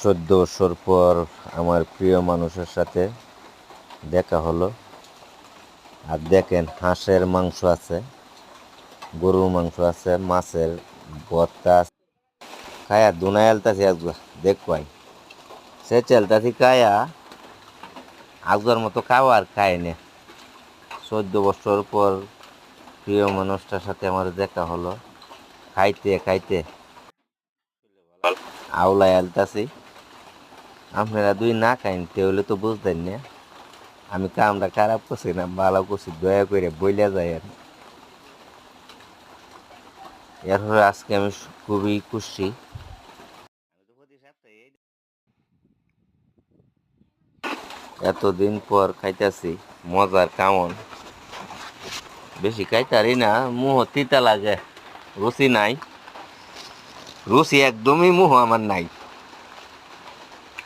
14 বছর পর আমার প্রিয় মানুষের সাথে দেখা হলো। আর দেখেন, হাঁসের মাংস আছে, গরুর মাংস আছে, মাছের ভর্তা আছে। খায়া দুনায় আলতাছি আজগা দেখবাই সে চালতাছি খায়া আজগার মতো খাওয়া আর খায় না। 14 বছর পর প্রিয় মানুষটার সাথে আমার দেখা হলো। খাইতে খাইতে আওলায় আলতাছি। আপনারা দুই না খাইতে হলে তো বুঝতেন না আমি কামটা খারাপ করছি না ভালো করছি, দয়া করে বইলা যায়। আর এরপরে আজকে আমি খুবই খুশি। এতদিন পর খাইতেছি মজার কামন। বেশি খাইতারি না, মুহ তিতা লাগে, রুচি নাই, রুচি একদমই মুহ আমার নাই।